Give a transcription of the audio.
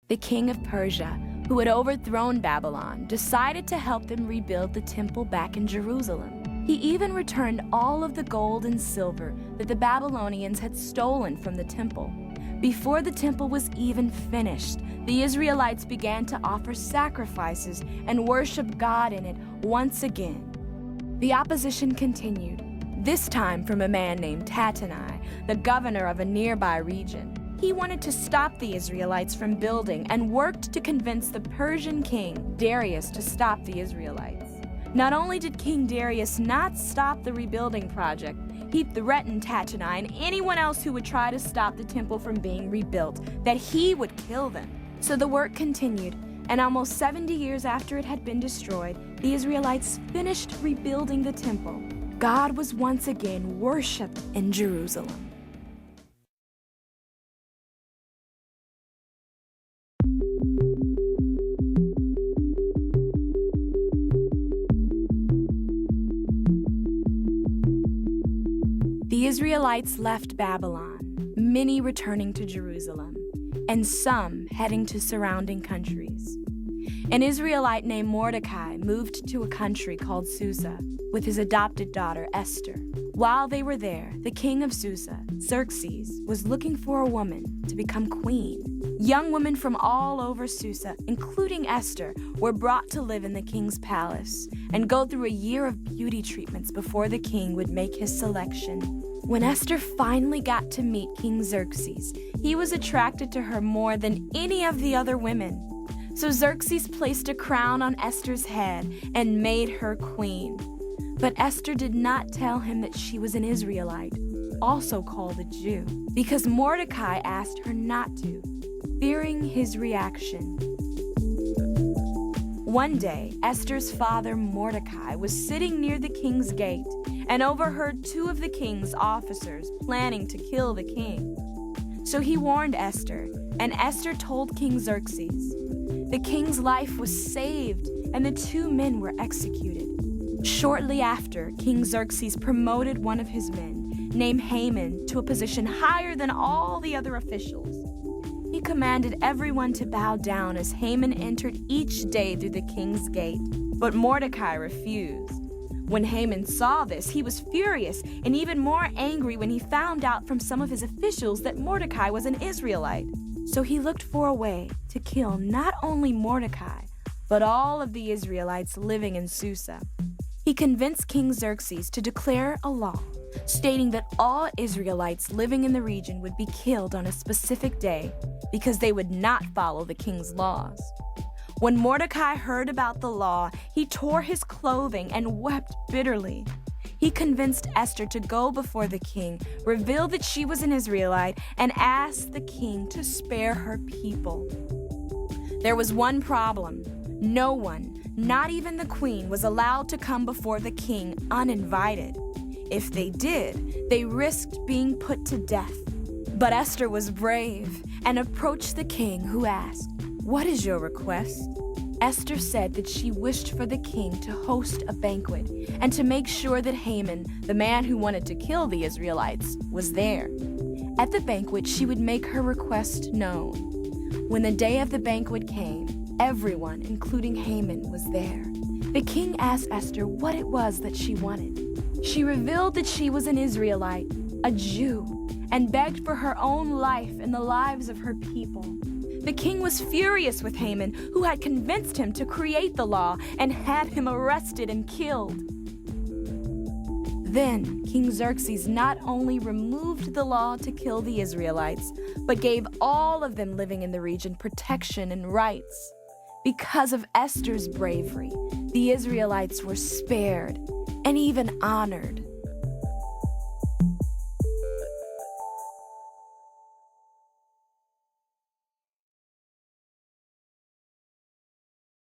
The king of Persia, who had overthrown Babylon, decided to help them rebuild the temple back in Jerusalem. He even returned all of the gold and silver that the Babylonians had stolen from the temple. Before the temple was even finished, the Israelites began to offer sacrifices and worship God in it once again. The opposition continued, this time from a man named Tattenai, the governor of a nearby region. He wanted to stop the Israelites from building and worked to convince the Persian king, Darius, to stop the Israelites. Not only did King Darius not stop the rebuilding project, he threatened Tattenai and anyone else who would try to stop the temple from being rebuilt, that he would kill them. So the work continued, and almost 70 years after it had been destroyed, the Israelites finished rebuilding the temple. God was once again worshipped in Jerusalem. The Israelites left Babylon, many returning to Jerusalem, and some heading to surrounding countries. An Israelite named Mordecai moved to a country called Susa with his adopted daughter Esther. While they were there, the king of Susa, Xerxes, was looking for a woman to become queen. Young women from all over Susa, including Esther, were brought to live in the king's palace and go through a year of beauty treatments before the king would make his selection. When Esther finally got to meet King Xerxes, he was attracted to her more than any of the other women. So Xerxes placed a crown on Esther's head and made her queen. But Esther did not tell him that she was an Israelite, also called a Jew, because Mordecai asked her not to, fearing his reaction. One day, Esther's father Mordecai was sitting near the king's gate and overheard two of the king's officers planning to kill the king. So he warned Esther, and Esther told King Xerxes. The king's life was saved, and the two men were executed. Shortly after, King Xerxes promoted one of his men, named Haman, to a position higher than all the other officials. He commanded everyone to bow down as Haman entered each day through the king's gate, but Mordecai refused. When Haman saw this, he was furious and even more angry when he found out from some of his officials that Mordecai was an Israelite. So he looked for a way to kill not only Mordecai, but all of the Israelites living in Susa. He convinced King Xerxes to declare a law stating that all Israelites living in the region would be killed on a specific day because they would not follow the king's laws. When Mordecai heard about the law, he tore his clothing and wept bitterly. He convinced Esther to go before the king, reveal that she was an Israelite, and ask the king to spare her people. There was one problem. No one, not even the queen, was allowed to come before the king uninvited. If they did, they risked being put to death. But Esther was brave and approached the king, who asked, "What is your request?" Esther said that she wished for the king to host a banquet and to make sure that Haman, the man who wanted to kill the Israelites, was there. At the banquet, she would make her request known. When the day of the banquet came, everyone, including Haman, was there. The king asked Esther what it was that she wanted. She revealed that she was an Israelite, a Jew, and begged for her own life and the lives of her people. The king was furious with Haman, who had convinced him to create the law and had him arrested and killed. Then King Xerxes not only removed the law to kill the Israelites, but gave all of them living in the region protection and rights. Because of Esther's bravery, the Israelites were spared and even honored.